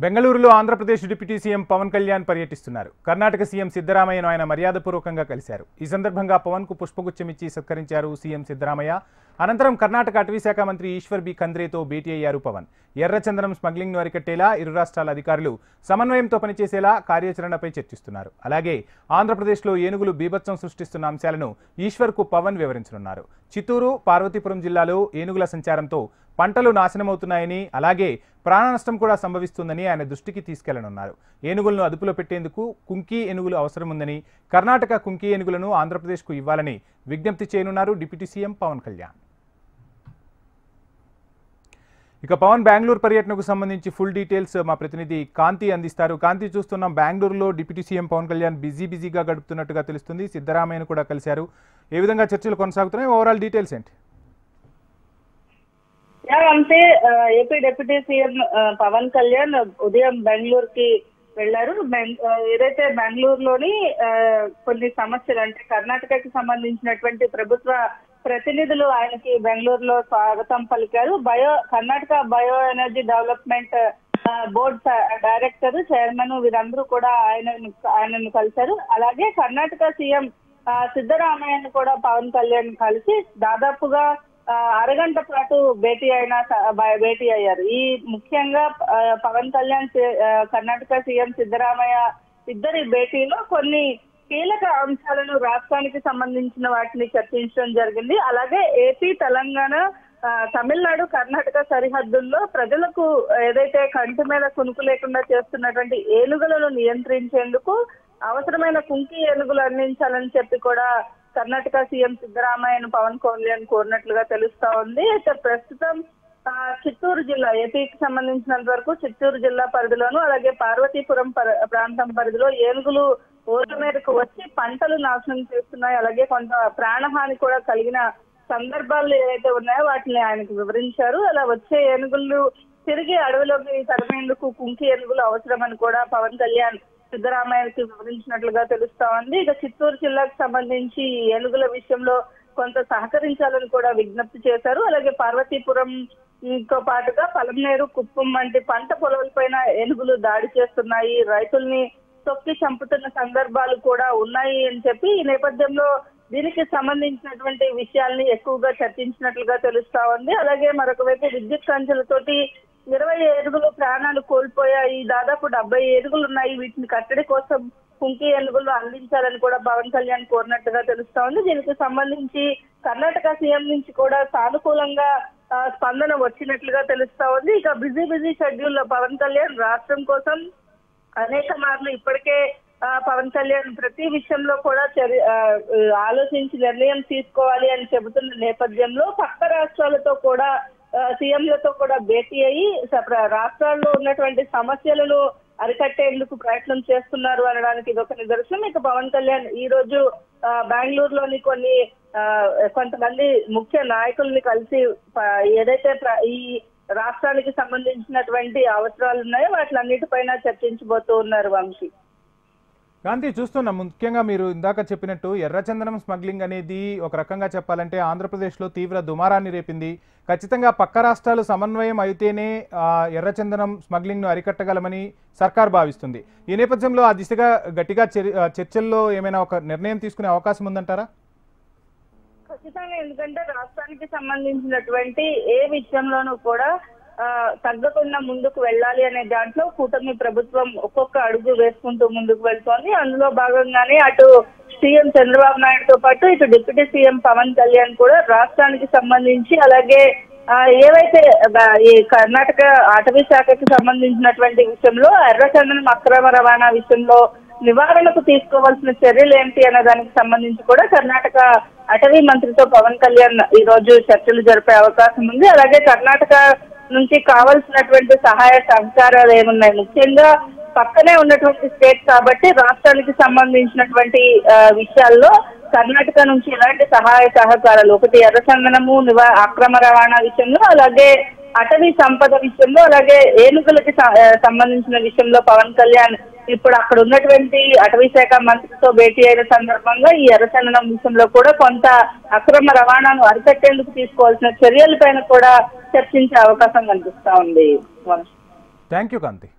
బెంగళూరులో Andhra Pradesh deputy CM Pawan Kalyan పర్యటిస్తున్నారు. Karnataka CM సిద్ధరామయ్యను ఆయన మర్యాదపూర్వకంగా కలిశారు. ఈ సందర్భంగా పవన్ కు పుష్పగుచ్చం ఇచ్చి సత్కరించారు సీఎం సిద్ధరామయ్య. అనంతరం కర్ణాటక అటవీ శాఖ మంత్రి ఈశ్వర్ బి ఖంద్రేతో భేటీ అయ్యారు పవన్. ఎర్రచందనం స్మగ్లింగ్ను అరికట్టేలా ఇరు రాష్ట్రాల అధికారులు సమన్వయంతో పనిచేసేలా కార్యాచరణపై చర్చిస్తున్నారు. అలాగే ఆంధ్రప్రదేశ్లో ఏనుగులు బీభత్సం సృష్టిస్తున్న అంశాలను ఈశ్వర్కు పవన్ వివరించనున్నారు. చిత్తూరు, పార్వతీపురం జిల్లాలో ఏనుగుల సంచారంతో పంటలు నాశనమవుతున్నాయని, అలాగే ప్రాణ నష్టం కూడా సంభవిస్తుందని ఆయన దృష్టికి తీసుకెళ్లనున్నారు. ఏనుగులను అదుపులో పెట్టేందుకు కుంకి ఏనుగులు అవసరముందని, కర్ణాటక కుంకి ఏనుగులను ఆంధ్రప్రదేశ్కు ఇవ్వాలని విజ్ఞప్తి చేయనున్నారు డిప్యూటీ సీఎం పవన్ కళ్యాణ్. ఇక పవన్ బెంగళూరు పర్యటనకు సంబంధించి ఫుల్ డీటెయిల్స్ మా ప్రతినిధి కాంతి అందిస్తారు. కాంతి, చూస్తున్నాం బెంగళూరులో డిప్యూటీ సీఎం పవన్ కళ్యాణ్ బిజీగా గడుపుతున్నట్టుగా తెలుస్తుంది. సిద్ధరామయ్యను కూడా కలిశారు. ఏ విధంగా చర్చలు కొనసాగుతున్నాయి? ఓవరాల్ డీటెయిల్స్ ఏంటి? అంటే AP deputy CM Pawan Kalyan ఉదయం బెంగళూరుకి వెళ్లారు. ఏదైతే బెంగళూరులోని కొన్ని సమస్యలు, అంటే కర్ణాటకకి సంబంధించినటువంటి ప్రభుత్వ ప్రతినిధులు ఆయనకి బెంగళూరులో స్వాగతం పలికారు. Karnataka bio energy development board director, chairman వీరందరూ కూడా ఆయనను కలిశారు. అలాగే కర్ణాటక సీఎం సిద్ధరామయ్యను కూడా పవన్ కళ్యాణ్ కలిసి దాదాపుగా అరగంట పాటు భేటీ అయ్యారు. ఈ ముఖ్యంగా పవన్ కళ్యాణ్ కర్ణాటక సీఎం సిద్ధరామయ్య ఇద్దరి భేటీలో కొన్ని కీలక అంశాలను, రాష్ట్రానికి సంబంధించిన వాటిని చర్చించడం జరిగింది. అలాగే ఏపీ, తెలంగాణ, తమిళనాడు, కర్ణాటక సరిహద్దుల్లో ప్రజలకు ఏదైతే కంటి మీద కునుకు లేకుండా చేస్తున్నటువంటి ఏనుగులను నియంత్రించేందుకు అవసరమైన కుంకి ఏనుగులు అందించాలని చెప్పి కూడా కర్ణాటక సీఎం సిద్ధరామయ్యను పవన్ కళ్యాణ్ కోరినట్లుగా తెలుస్తా ఉంది. అయితే ప్రస్తుతం చిత్తూరు జిల్లా, ఏపీకి సంబంధించినంత వరకు చిత్తూరు జిల్లా పరిధిలోను, అలాగే పార్వతీపురం ప్రాంతం పరిధిలో ఏనుగులు ఊర్ల మీదకు వచ్చి పంటలు నాశనం చేస్తున్నాయి. అలాగే కొంత ప్రాణహాని కూడా కలిగిన సందర్భాలు ఏవైతే ఉన్నాయో వాటిని ఆయనకు వివరించారు. అలా వచ్చే ఏనుగులు తిరిగి అడవిలోకి తరిమేందుకు కుంకి ఏనుగులు అవసరమని కూడా పవన్ కళ్యాణ్ సిద్ధరామయ్యకి వివరించినట్లుగా తెలుస్తా ఉంది. ఇక చిత్తూరు జిల్లాకు సంబంధించి ఏనుగుల విషయంలో కొంత సహకరించాలని కూడా విజ్ఞప్తి చేశారు. అలాగే పార్వతీపురంతో పాటుగా పలమనేరు, కుప్పం వంటి పంట పొలాలపైన ఏనుగులు దాడి చేస్తున్నాయి, రైతుల్ని తొక్కి చంపుతున్న సందర్భాలు కూడా ఉన్నాయి అని చెప్పి ఈ నేపథ్యంలో దీనికి సంబంధించినటువంటి విషయాల్ని ఎక్కువగా చర్చించినట్లుగా తెలుస్తా ఉంది. అలాగే మరొక వైపు విద్యుత్ కంచెలతోటి 20 ఏనుగులు ప్రాణాలు కోల్పోయాయి, దాదాపు 70 ఏనుగులు ఉన్నాయి, వీటిని కట్టడి కోసం కుంకి ఏనుగులు అందించాలని కూడా పవన్ కళ్యాణ్ కోరినట్టుగా తెలుస్తా ఉంది. దీనికి సంబంధించి కర్ణాటక సీఎం నుంచి కూడా సానుకూలంగా స్పందన వచ్చినట్లుగా తెలుస్తా ఉంది. ఇక బిజీ షెడ్యూల్ లో పవన్ కళ్యాణ్ రాష్ట్రం కోసం అనేక మార్లు ఇప్పటికే పవన్ కళ్యాణ్ ప్రతి విషయంలో కూడా ఆలోచించి నిర్ణయం తీసుకోవాలి అని చెబుతున్న నేపథ్యంలో పక్క రాష్ట్రాలతో కూడా సీఎంలతో కూడా భేటీ అయ్యి రాష్ట్రాల్లో ఉన్నటువంటి సమస్యలను అరికట్టేందుకు ప్రయత్నం చేస్తున్నారు అనడానికి ఇది ఒక నిదర్శనం. ఇక పవన్ కళ్యాణ్ ఈ రోజు బెంగళూరులోని కొంతమంది ముఖ్య నాయకుల్ని కలిసి ఏదైతే ఈ రాష్ట్రానికి సంబంధించినటువంటి అవసరాలు ఉన్నాయో వాటిలన్నిటిపైన చర్చించబోతూ ఉన్నారు. వంశీ, కాంతి, చూస్తున్నాం ముఖ్యంగా మీరు ఇందాక చెప్పినట్టు ఎర్రచందనం స్మగ్లింగ్ అనేది ఒక రకంగా చెప్పాలంటే ఆంధ్రప్రదేశ్లో తీవ్ర దుమారాన్ని రేపింది. ఖచ్చితంగా పక్క రాష్ట్రాలు సమన్వయం అయితేనే ఎర్రచందనం స్మగ్లింగ్ను అరికట్టగలమని సర్కార్ భావిస్తుంది. ఈ నేపథ్యంలో ఆ దిశగా గట్టిగా చర్చల్లో ఏమైనా ఒక నిర్ణయం తీసుకునే అవకాశం ఉందంటారా? ఖచ్చితంగా, ఎందుకంటే రాష్ట్రానికి సంబంధించినటువంటి ఏ విషయంలోనూ కూడా తగ్గకుండా ముందుకు వెళ్ళాలి అనే దాంట్లో కూటమి ప్రభుత్వం ఒక్కొక్క అడుగు వేసుకుంటూ ముందుకు వెళ్తోంది. అందులో భాగంగానే అటు సీఎం చంద్రబాబు నాయుడుతో పాటు ఇటు డిప్యూటీ సీఎం పవన్ కళ్యాణ్ కూడా రాష్ట్రానికి సంబంధించి, అలాగే ఏవైతే ఈ కర్ణాటక అటవీ శాఖకి సంబంధించినటువంటి విషయంలో ఎర్రచందనం అక్రమ రవాణా విషయంలో నివారణకు తీసుకోవాల్సిన చర్యలు ఏంటి అనే దానికి సంబంధించి కూడా కర్ణాటక అటవీ మంత్రితో పవన్ కళ్యాణ్ ఈ రోజు చర్చలు జరిపే అవకాశం ఉంది. అలాగే కర్ణాటక నుంచి కావాల్సినటువంటి సహాయ సహకారాలు ఏమున్నాయి, ముఖ్యంగా పక్కనే ఉన్నటువంటి స్టేట్ కాబట్టి రాష్ట్రానికి సంబంధించినటువంటి విషయాల్లో కర్ణాటక నుంచి ఎలాంటి సహాయ సహకారాలు, ఒకటి ఎర్రచందనము అక్రమ రవాణా విషయంలో, అలాగే అటవీ సంపద విషయంలో, అలాగే ఏనుగులకి సంబంధించిన విషయంలో పవన్ కళ్యాణ్ ఇప్పుడు అక్కడ ఉన్నటువంటి అటవీ శాఖ మంత్రితో భేటీ అయిన సందర్భంగా ఈ ఎర్రచందనం విషయంలో కూడా కొంత అక్రమ రవాణాను అరికట్టేందుకు తీసుకోవాల్సిన చర్యలపైన కూడా చర్చించే అవకాశం కనిపిస్తా ఉంది. Thank you Kanthi.